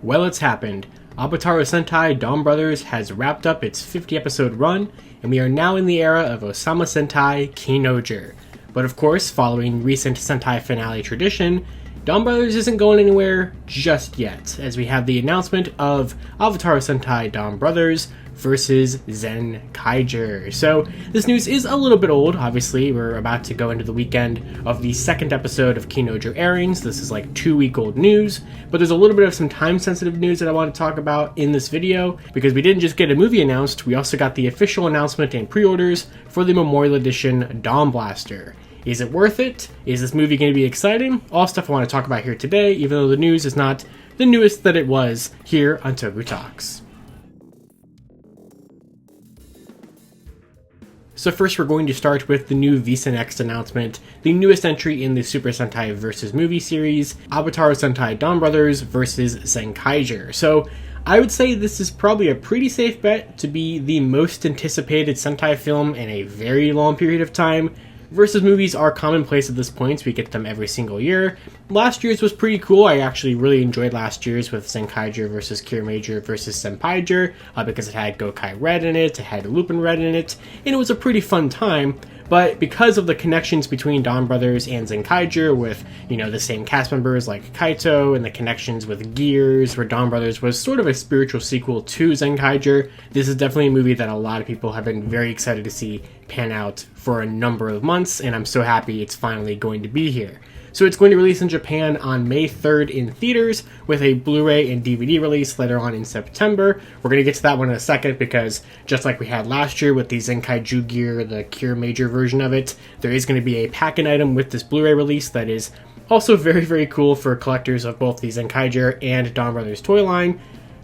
Well, it's happened. Abattoir Sentai Donbrothers has wrapped up its 50-episode run, and we are now in the era of Osama Sentai Kinoger. But of course, following recent Sentai finale tradition, Donbrothers isn't going anywhere just yet, as we have the announcement of Avatار Sentai Donbrothers versus Zenkaiger. So this news is a little bit old. Obviously, we're about to go into the weekend of the second episode of Kinoger airings. This is like 2-week-old news, but there's a little bit of some time-sensitive news that I want to talk about in this video, because we didn't just get a movie announced, we also got the official announcement and pre-orders for the Memorial Edition DonBlaster. Is it worth it? Is this movie going to be exciting? All stuff I want to talk about here today, even though the news is not the newest that it was here on Toku Talks. So first we're going to start with the new Visa Next announcement, the newest entry in the Super Sentai vs. Movie series, Avatár Sentai Donbrothers vs. Zenkaiger. So I would say this is probably a pretty safe bet to be the most anticipated Sentai film in a very long period of time. Versus movies are commonplace at this point, we get them every single year. Last year's was pretty cool. I actually really enjoyed last year's with Zenkaiger versus Geartlinger versus Senpaiger, because it had Gokai Red in it had Lupin Red in it, and it was a pretty fun time. But because of the connections between Donbrothers and Zenkaiger with, the same cast members like Kaito, and the connections with Gears, where Donbrothers was sort of a spiritual sequel to Zenkaiger, this is definitely a movie that a lot of people have been very excited to see pan out for a number of months, and I'm so happy it's finally going to be here. So it's going to release in Japan on May 3rd in theaters, with a Blu-ray and DVD release later on in September. We're going to get to that one in a second, because just like we had last year with the Zenkaiju Gear, the Cure Major version of it, there is going to be a pack-in item with this Blu-ray release that is also very, very cool for collectors of both the Zenkaiger and Donbrothers toy line.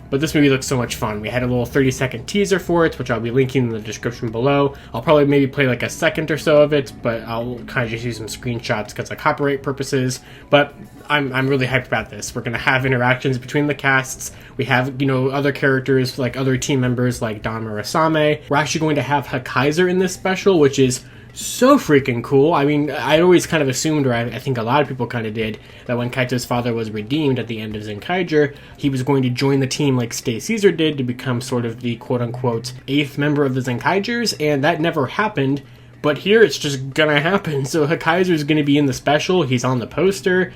But this movie looks so much fun. We had a little 30-second teaser for it, which I'll be linking in the description below. I'll probably maybe play like a second or so of it, but I'll kind of just use some screenshots because of copyright purposes. But I'm really hyped about this. We're going to have interactions between the casts. We have, other characters, like other team members like Don Murasame. We're actually going to have Zenkaiger in this special, which is so freaking cool. I mean, I always kind of assumed, or I think a lot of people kind of did, that when Kaito's father was redeemed at the end of Zenkaiger, he was going to join the team like Stay Caesar did to become sort of the quote-unquote 8th member of the Zenkaigers, and that never happened. But here it's just gonna happen. So Zenkaiger is gonna be in the special, he's on the poster.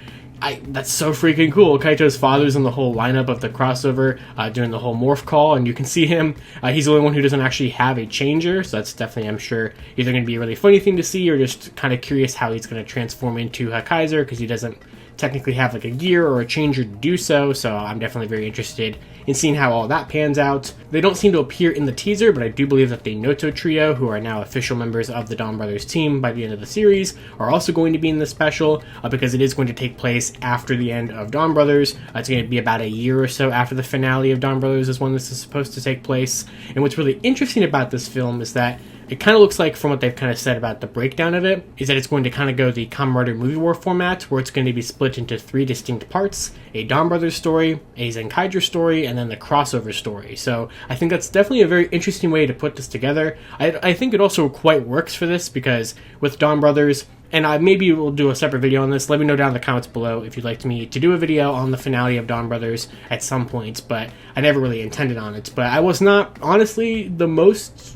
That's so freaking cool. Kaito's father's in the whole lineup of the crossover during the whole morph call, and you can see him. He's the only one who doesn't actually have a changer, so that's definitely, I'm sure, either going to be a really funny thing to see, or just kind of curious how he's going to transform into Zenkaiger, because he doesn't technically have like a gear or a changer to do so, so I'm definitely very interested in seeing how all that pans out. They don't seem to appear in the teaser, but I do believe that the Noto trio, who are now official members of the Donbrothers team by the end of the series, are also going to be in the special, because it is going to take place after the end of Donbrothers. It's going to be about a year or so after the finale of Donbrothers is when this is supposed to take place. And what's really interesting about this film is that it kind of looks like, from what they've kind of said about the breakdown of it, is that it's going to kind of go the Kamen Rider Movie War format, where it's going to be split into 3 distinct parts: a Donbrothers story, a Zenkaiger story, and then the crossover story. So I think that's definitely a very interesting way to put this together. I think it also quite works for this, because with Donbrothers, and maybe we'll do a separate video on this. Let me know down in the comments below if you'd like me to do a video on the finale of Donbrothers at some point, but I never really intended on it. But I was not, honestly, the most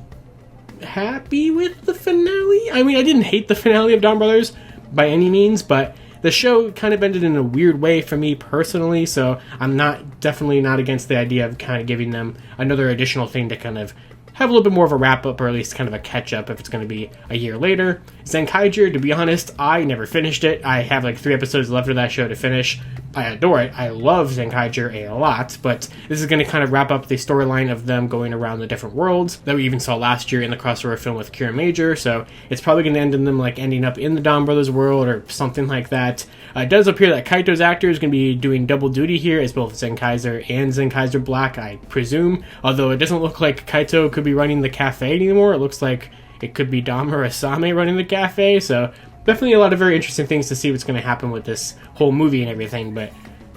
happy with the finale. I mean, I didn't hate the finale of Donbrothers by any means, but the show kind of ended in a weird way for me personally, so I'm definitely not against the idea of kind of giving them another additional thing to kind of have a little bit more of a wrap-up, or at least kind of a catch-up if it's going to be a year later. Zenkaiger, to be honest, I never finished it. I have like 3 episodes left of that show to finish. I adore it. I love Zenkaiger a lot, but this is going to kind of wrap up the storyline of them going around the different worlds that we even saw last year in the crossover film with Cure Major, so it's probably going to end in them like ending up in the Donbrothers world or something like that. It does appear that Kaito's actor is going to be doing double duty here as both Zenkaiger and Zenkaiger Black, I presume, although it doesn't look like Kaito could be running the cafe anymore. It looks like it could be Don Murasame running the cafe, so definitely a lot of very interesting things to see what's going to happen with this whole movie and everything. But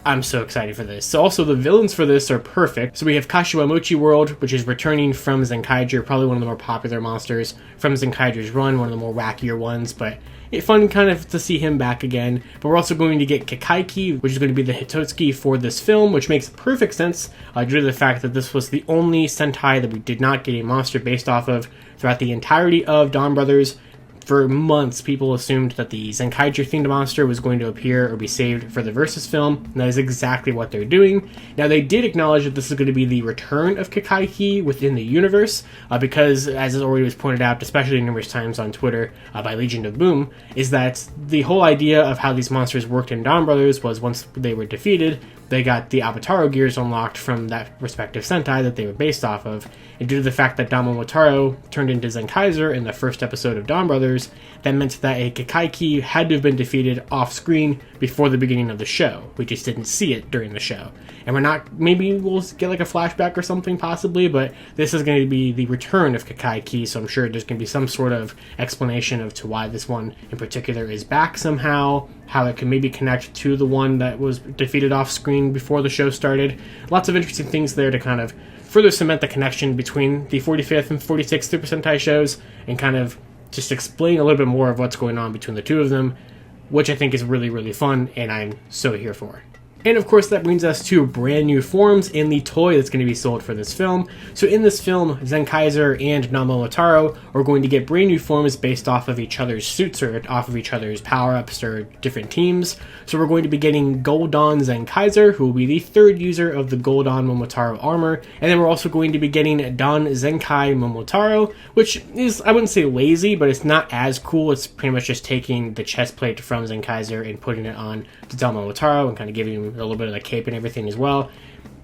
I'm so excited for this. So also the villains for this are perfect. So we have Kashiwamochi World, which is returning from Zenkaiger, probably one of the more popular monsters from Zenkaiger's run, one of the more wackier ones, but it's fun kind of to see him back again. But we're also going to get Kikaiki, which is going to be the Hitotsuki for this film, which makes perfect sense due to the fact that this was the only Sentai that we did not get a monster based off of throughout the entirety of Donbrothers. For months, people assumed that the Zenkaiger-themed monster was going to appear or be saved for the Versus film, and that is exactly what they're doing. Now, they did acknowledge that this is going to be the return of Kikaiki within the universe, because, as it already was pointed out, especially numerous times on Twitter by Legion of Boom, is that the whole idea of how these monsters worked in Donbrothers was once they were defeated, they got the Avataro gears unlocked from that respective Sentai that they were based off of, and due to the fact that Momotaro turned into Zenkaiger in the first episode of Donbrothers, that meant that a Kikaiki had to have been defeated off-screen before the beginning of the show. We just didn't see it during the show. And we're not, maybe we'll get like a flashback or something possibly, but this is going to be the return of Kikaiki, so I'm sure there's going to be some sort of explanation of to why this one in particular is back somehow, how it can maybe connect to the one that was defeated off-screen before the show started. Lots of interesting things there to kind of further cement the connection between the 45th and 46th Super Sentai shows and kind of just explain a little bit more of what's going on between the two of them, which I think is really, really fun, and I'm so here for. And of course that brings us to brand new forms in the toy that's going to be sold for this film. So in this film, Zenkaiger and Momotaro are going to get brand new forms based off of each other's suits or off of each other's power-ups or different teams. So we're going to be getting Goldan Zenkaiger, who will be the third user of the Goldan Momotaro armor. And then we're also going to be getting Don Zenkai Momotaro, which is, I wouldn't say lazy, but it's not as cool. It's pretty much just taking the chest plate from Zenkaiger and putting it on to Don Momotaro and kind of giving him a little bit of the cape and everything as well.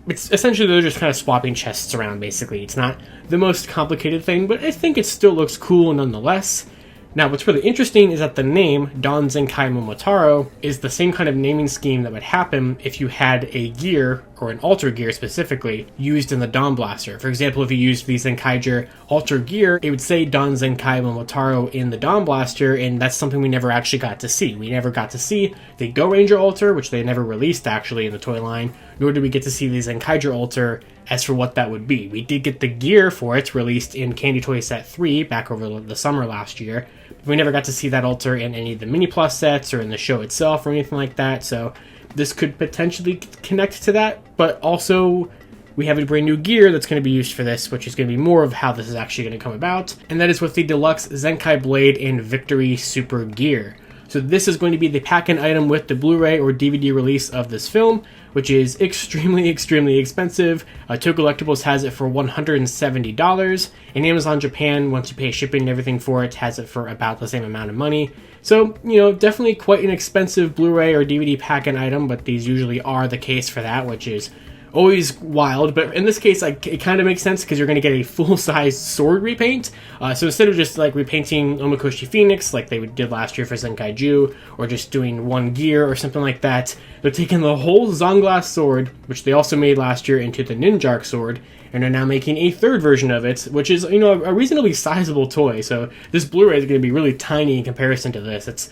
It's essentially they're just kind of swapping chests around basically. It's not the most complicated thing, but I think it still looks cool nonetheless. Now, what's really interesting is that the name, Don Zenkai Momotaro, is the same kind of naming scheme that would happen if you had a gear, or an alter gear specifically, used in the DonBlaster. For example, if you used the Zenkaiger alter gear, it would say Don Zenkai Momotaro in the DonBlaster, and that's something we never actually got to see. We never got to see the Go Ranger alter, which they never released actually in the toy line, nor did we get to see the Zenkaiger alter as for what that would be. We did get the gear for it released in Candy Toy Set 3 back over the summer last year. We never got to see that alter in any of the mini plus sets or in the show itself or anything like that, so this could potentially connect to that, but also we have a brand new gear that's going to be used for this, which is going to be more of how this is actually going to come about, and that is with the deluxe ZenkaiBlade and Victory Super Gear. So this is going to be the pack-in item with the Blu-ray or DVD release of this film, which is extremely, extremely expensive. Toku Collectibles has it for $170, and Amazon Japan, once you pay shipping and everything for it, has it for about the same amount of money. So, you know, definitely quite an expensive Blu-ray or DVD pack-in item, but these usually are the case for that, which is always wild, but in this case, like, it kind of makes sense because you're going to get a full-size sword repaint. So instead of just like repainting Omakoshi Phoenix like they did last year for Zenkaiju, or just doing one gear or something like that, they're taking the whole Zonglass sword, which they also made last year, into the Ninjark sword, and are now making a third version of it, which is, you know, a reasonably sizable toy. So this Blu-ray is going to be really tiny in comparison to this.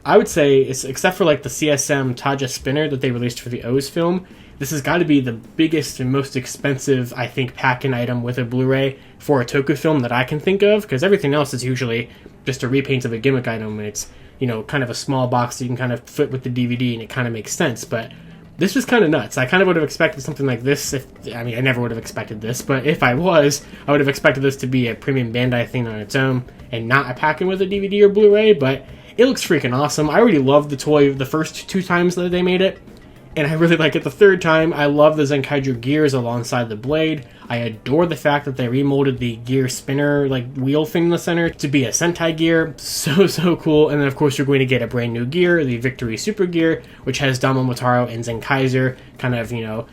I would say, except for like the CSM Taja spinner that they released for the O's film, this has got to be the biggest and most expensive, I think, pack-in item with a Blu-ray for a Toku film that I can think of, because everything else is usually just a repaint of a gimmick item, and it's, you know, kind of a small box that you can kind of fit with the DVD, and it kind of makes sense, but this was kind of nuts. I kind of would have expected something like this I never would have expected this, but if I would have expected this to be a premium Bandai thing on its own, and not a pack-in with a DVD or Blu-ray, but it looks freaking awesome. I already loved the toy the first two times that they made it, and I really like it the third time. I love the Zenkaiger gears alongside the blade. I adore the fact that they remolded the gear spinner, like, wheel thing in the center to be a Sentai gear. So cool. And then, of course, you're going to get a brand new gear, the Victory Super Gear, which has Momotaro and Zenkaiger kind of, you know,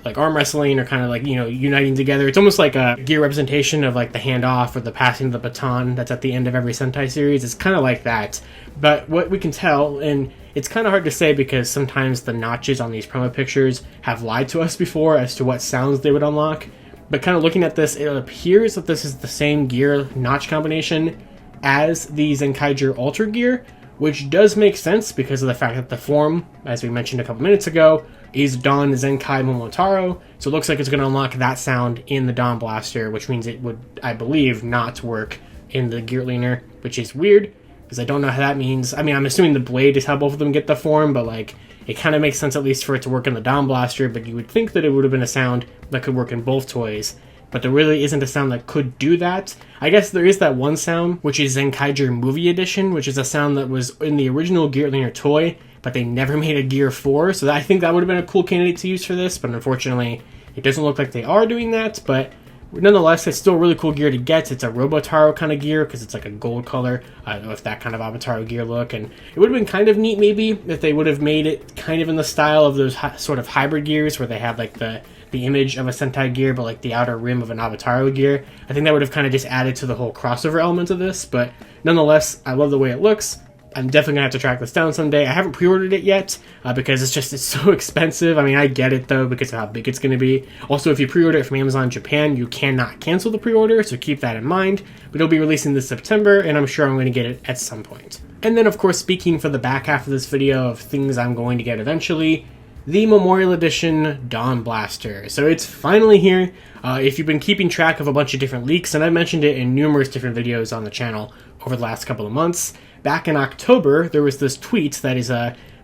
like arm wrestling or kind of like, you know, uniting together. It's almost like a gear representation of like the handoff or the passing of the baton that's at the end of every Sentai series. It's kind of like that. But what we can tell, and it's kind of hard to say because sometimes the notches on these promo pictures have lied to us before as to what sounds they would unlock. But kind of looking at this, it appears that this is the same gear notch combination as the Zenkaiger Alter Gear, which does make sense because of the fact that the form, as we mentioned a couple minutes ago, is Don Zenkai Momotaro, so it looks like it's going to unlock that sound in the DonBlaster, which means it would, I believe, not work in the Geartlinger, which is weird, because I don't know how that means. I mean, I'm assuming the blade is how both of them get the form, but like, it kind of makes sense at least for it to work in the DonBlaster, but you would think that it would have been a sound that could work in both toys. But there really isn't a sound that could do that. I guess there is that one sound, which is Zenkaiger Movie Edition, which is a sound that was in the original Geartlinger toy, but they never made a Gear 4, so I think that would have been a cool candidate to use for this, but unfortunately, it doesn't look like they are doing that, but nonetheless, it's still a really cool gear to get. It's a Robotaro kind of gear, because it's like a gold color, with that kind of Abotaro gear look, and it would have been kind of neat, maybe, if they would have made it kind of in the style of those sort of hybrid gears, where they have like the image of a Sentai gear, but like the outer rim of an Abotaro gear. I think that would have kind of just added to the whole crossover element of this, but nonetheless, I love the way it looks. I'm definitely gonna have to track this down someday. I haven't pre-ordered it yet because it's so expensive. I mean, I get it though because of how big it's gonna be. Also, if you pre-order it from Amazon Japan, you cannot cancel the pre-order, so keep that in mind. But it'll be releasing this September, and I'm sure I'm gonna get it at some point. And then, of course, speaking for the back half of this video of things I'm going to get eventually, the Memorial Edition DonBlaster. So it's finally here. If you've been keeping track of a bunch of different leaks, and I mentioned it in numerous different videos on the channel over the last couple of months, back in October, there was this tweet that has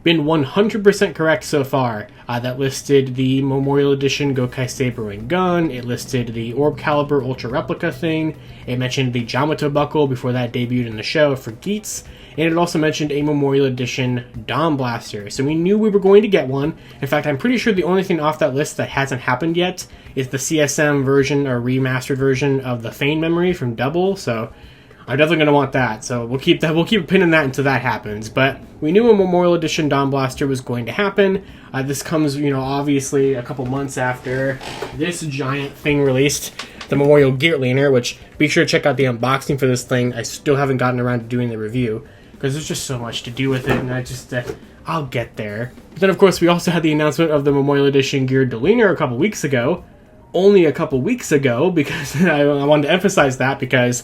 been 100% correct so far, that listed the Memorial Edition Gokai Saber and Gun, it listed the Orb Caliber Ultra Replica thing, it mentioned the Jamato Buckle before that debuted in the show for Geats, and it also mentioned a Memorial Edition DonBlaster. So we knew we were going to get one. In fact, I'm pretty sure the only thing off that list that hasn't happened yet is the CSM version or remastered version of the Feign memory from Double, so I'm definitely going to want that, so we'll keep pinning that until that happens. But we knew a Memorial Edition DonBlaster was going to happen. This comes, obviously a couple months after this giant thing released, the Memorial Geartlinger, which be sure to check out the unboxing for this thing. I still haven't gotten around to doing the review because there's just so much to do with it, and I'll get there. But then, of course, we also had the announcement of the Memorial Edition Geartlinger a couple weeks ago. Only a couple weeks ago, because I wanted to emphasize that because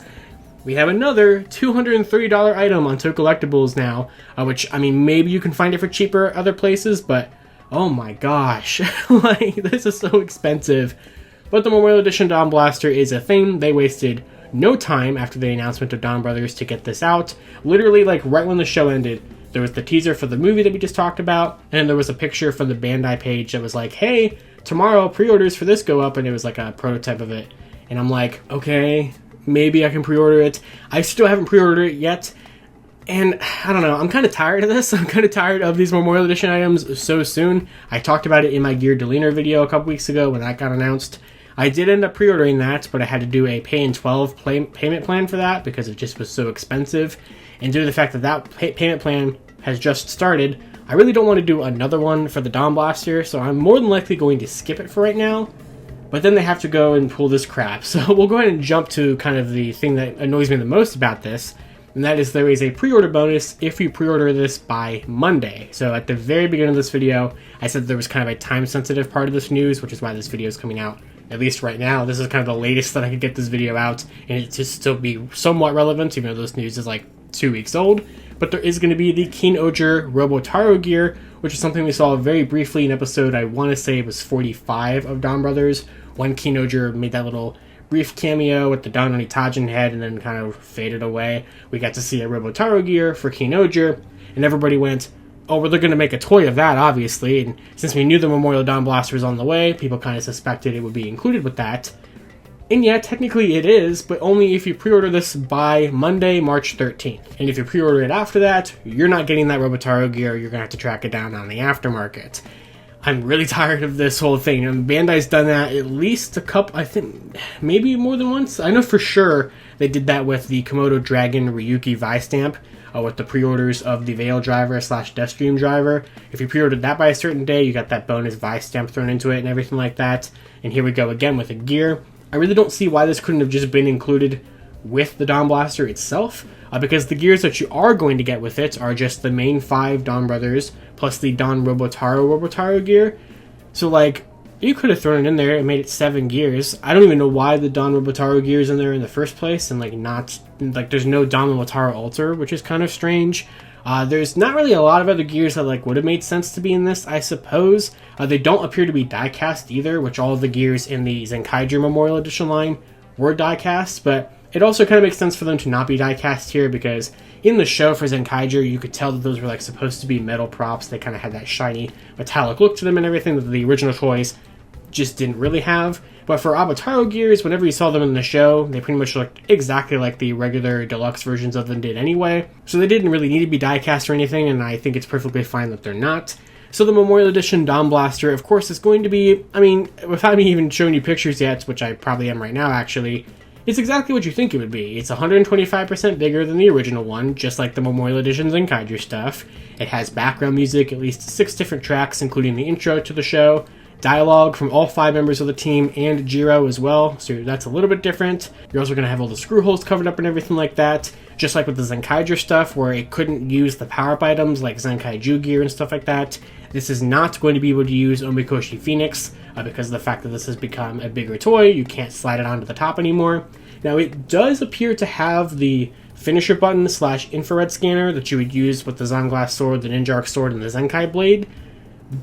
we have another $230 item on Toku Collectibles now, which, I mean, maybe you can find it for cheaper other places, but oh my gosh, like, this is so expensive. But the Memorial Edition DonBlaster is a thing. They wasted no time after the announcement of Donbrothers to get this out. Literally, like, right when the show ended, there was the teaser for the movie that we just talked about, and there was a picture from the Bandai page that was like, hey, tomorrow pre-orders for this go up, and it was like a prototype of it. And I'm like, okay, maybe I can pre-order it. I still haven't pre-ordered it yet, and I don't know, I'm kind of tired of this. I'm kind of tired of these Memorial Edition items so soon. I talked about it in my Geartlinger video a couple weeks ago when that got announced. I did end up pre-ordering that, but I had to do a pay-in-12 payment plan for that because it just was so expensive. And due to the fact that payment plan has just started, I really don't want to do another one for the DonBlaster, so I'm more than likely going to skip it for right now. But then they have to go and pull this crap. So we'll go ahead and jump to kind of the thing that annoys me the most about this, and that is there is a pre-order bonus if you pre-order this by Monday. So at the very beginning of this video, I said there was kind of a time-sensitive part of this news, which is why this video is coming out, at least right now. This is kind of the latest that I could get this video out, and it just still be somewhat relevant, even though this news is like 2 weeks old. But there is going to be the Kinoger Robotaro gear, which is something we saw very briefly in episode, I want to say it was 45 of Donbrothers, when Kinoger made that little brief cameo with the Don Onitajin head and then kind of faded away. We got to see a Robotaro gear for Kinoger, and everybody went, oh, well, they're going to make a toy of that, obviously. And since we knew the Memorial DonBlaster was on the way, people kind of suspected it would be included with that. And yeah, technically it is, but only if you pre-order this by Monday, March 13th. And if you pre-order it after that, you're not getting that Robotaro gear. You're going to have to track it down on the aftermarket. I'm really tired of this whole thing. And Bandai's done that at least a couple, I think, maybe more than once. I know for sure they did that with the Komodo Dragon Ryuki Vi-Stamp, with the pre-orders of the Veil driver / Deathstream driver. If you pre-ordered that by a certain day, you got that bonus Vi-Stamp thrown into it and everything like that. And here we go again with a gear. I really don't see why this couldn't have just been included with the DonBlaster itself, because the gears that you are going to get with it are just the main 5 Donbrothers plus the Don Robotaro gear. So, like, you could have thrown it in there and made it 7 gears. I don't even know why the Don Robotaro gear is in there in the first place, and, like, not, like, there's no Don Robotaro Alter, which is kind of strange. There's not really a lot of other gears that would have made sense to be in this, I suppose. They don't appear to be die-cast either, which all of the gears in the Zenkaiger Memorial Edition line were die-cast, but it also kind of makes sense for them to not be die-cast here, because in the show for Zenkaiger, you could tell that those were supposed to be metal props. They kind of had that shiny metallic look to them and everything that the original toys just didn't really have. But for Avataro gears, whenever you saw them in the show, they pretty much looked exactly like the regular deluxe versions of them did anyway. So they didn't really need to be die-cast or anything, and I think it's perfectly fine that they're not. So the Memorial Edition DonBlaster, of course, is going to be, without me even showing you pictures yet, which I probably am right now actually, it's exactly what you think it would be. It's 125% bigger than the original one, just like the Memorial Edition Zenkaiger stuff. It has background music, at least 6 different tracks, including the intro to the show, dialogue from all 5 members of the team, and Jiro as well, so that's a little bit different. You're also going to have all the screw holes covered up and everything like that, just like with the Zenkaiger stuff, where it couldn't use the power-up items like Zenkaiju gear and stuff like that. This is not going to be able to use Omikoshi Phoenix, because of the fact that this has become a bigger toy. You can't slide it onto the top anymore. Now, it does appear to have the finisher button / infrared scanner that you would use with the Zanglass sword, the Ninja sword, and the ZenkaiBlade,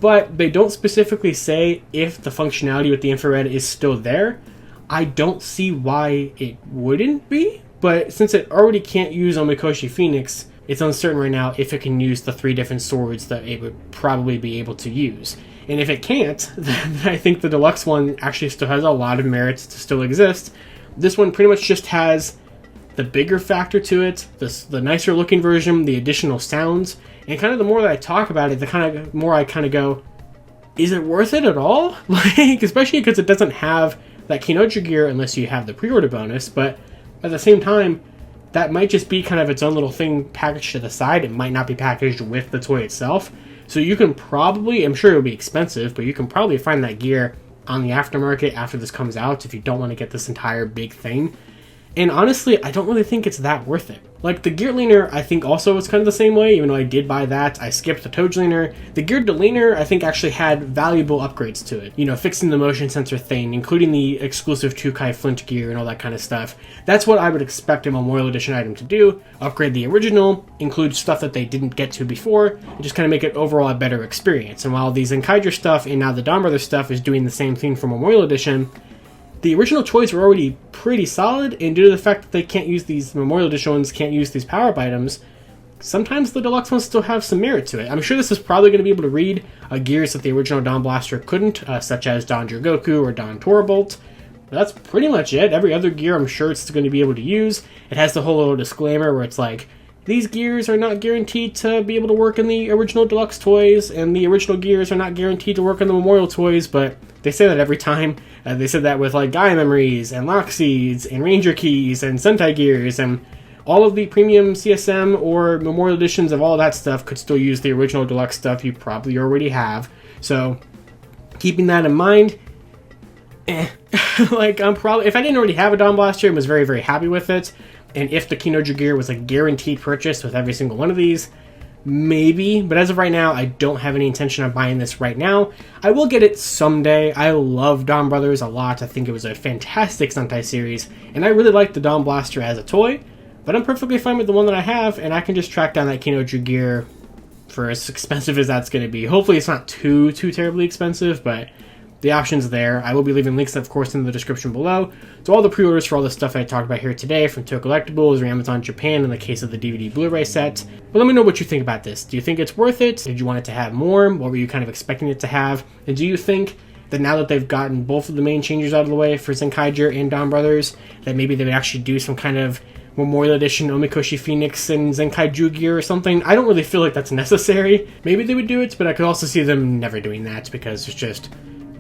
but they don't specifically say if the functionality with the infrared is still there. I don't see why it wouldn't be, but since it already can't use Omikoshi Phoenix, it's uncertain right now if it can use the 3 different swords that it would probably be able to use. And if it can't, then I think the deluxe one actually still has a lot of merits to still exist. This one pretty much just has the bigger factor to it, the nicer looking version, the additional sounds, and kind of the more that I talk about it, the more I go, is it worth it at all? Especially because it doesn't have that Kinojo gear unless you have the pre-order bonus, but at the same time, that might just be kind of its own little thing packaged to the side. It might not be packaged with the toy itself. So you can probably, I'm sure it'll be expensive, but you can probably find that gear on the aftermarket after this comes out if you don't want to get this entire big thing. And honestly, I don't really think it's that worth it. Like, the Geartlinger, I think also was kind of the same way, even though I did buy that. I skipped the Toejlinger. The Geartlinger, I think, actually had valuable upgrades to it. You know, fixing the motion sensor thing, including the exclusive Tukai Flint gear and all that kind of stuff. That's what I would expect a Memorial Edition item to do. Upgrade the original, include stuff that they didn't get to before, and just kind of make it overall a better experience. And while the Zenkaiger stuff and now the Donbrothers stuff is doing the same thing for Memorial Edition, the original toys were already pretty solid, and due to the fact that they can't use these Memorial Edition ones, can't use these power-up items, sometimes the deluxe ones still have some merit to it. I'm sure this is probably going to be able to read gears that the original DonBlaster couldn't, such as Don Jirgoku or Don Torbolt. But that's pretty much it. Every other gear I'm sure it's going to be able to use. It has the whole little disclaimer where it's like, these gears are not guaranteed to be able to work in the original deluxe toys, and the original gears are not guaranteed to work in the Memorial toys, but they say that every time. They said that with like Gaia Memories, and Lock Seeds, and Ranger Keys, and Sentai Gears, and all of the premium CSM or Memorial Editions of all that stuff could still use the original deluxe stuff you probably already have. So, keeping that in mind, like, I'm probably, if I didn't already have a DonBlaster and was very, very happy with it, and if the Kinojo gear was a guaranteed purchase with every single one of these, maybe, but as of right now, I don't have any intention of buying this right now. I will get it someday. I love Donbrothers a lot. I think it was a fantastic Sentai series, and I really like the DonBlaster as a toy, but I'm perfectly fine with the one that I have, and I can just track down that Kinojo gear for as expensive as that's going to be. Hopefully it's not too terribly expensive, but the option's there. I will be leaving links, of course, in the description below to all the pre-orders for all the stuff I talked about here today from Toei Collectibles or Amazon Japan in the case of the DVD Blu-ray set. But let me know what you think about this. Do you think it's worth it? Did you want it to have more? What were you kind of expecting it to have? And do you think that now that they've gotten both of the main changes out of the way for Zenkaiger and Donbrothers, that maybe they would actually do some kind of Memorial Edition Omikoshi Phoenix and Zenkaiju gear or something? I don't really feel like that's necessary. Maybe they would do it, but I could also see them never doing that because it's just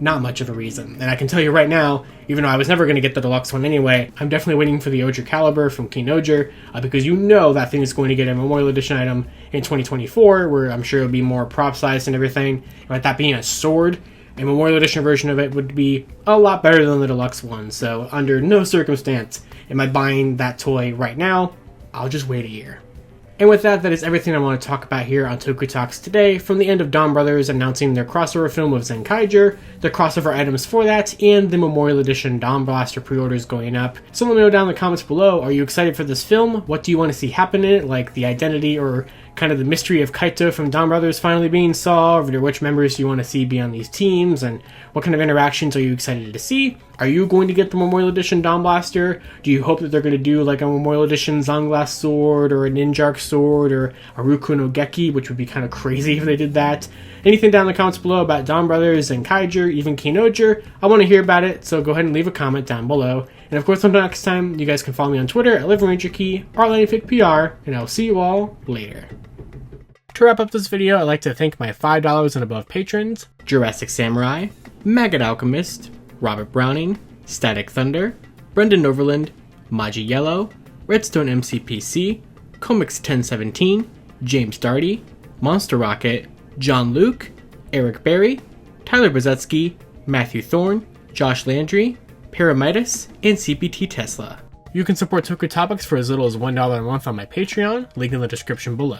not much of a reason. And I can tell you right now, even though I was never going to get the deluxe one anyway, I'm definitely waiting for the Oger Caliber from Kinojo, because you know that thing is going to get a Memorial Edition item in 2024, where I'm sure it'll be more prop sized and everything. And with that being a sword, a Memorial Edition version of it would be a lot better than the deluxe one. So under no circumstance am I buying that toy right now. I'll just wait a year. And with that, that is everything I want to talk about here on Toku Talks today, from the end of Donbrothers announcing their crossover film with Zenkaiger, the crossover items for that, and the Memorial Edition DonBlaster pre-orders going up. So let me know down in the comments below, are you excited for this film? What do you want to see happen in it, like the identity or kind of the mystery of Kaito from Donbrothers finally being solved, or which members you want to see be on these teams, and what kind of interactions are you excited to see? Are you going to get the Memorial Edition DonBlaster? Do you hope that they're going to do like a Memorial Edition Zanglass sword, or a Ninjark sword, or a Ruku no Geki, which would be kind of crazy if they did that? Anything down in the comments below about Donbrothers and Zenkaiger, even Kinoger, I want to hear about it, so go ahead and leave a comment down below. And of course, until next time, you guys can follow me on Twitter at LiveRangerKey, or LannyFigPR, and I'll see you all later. To wrap up this video, I'd like to thank my $5 and above patrons: Jurassic Samurai, Maggot Alchemist, Robert Browning, Static Thunder, Brendan Overland, Maji Yellow, Redstone MCPC, Comics 1017, James Darty, Monster Rocket, John Luke, Eric Berry, Tyler Brzezinski, Matthew Thorne, Josh Landry, Paramitis, and CPT Tesla. You can support Toku Topics for as little as $1 a month on my Patreon, link in the description below.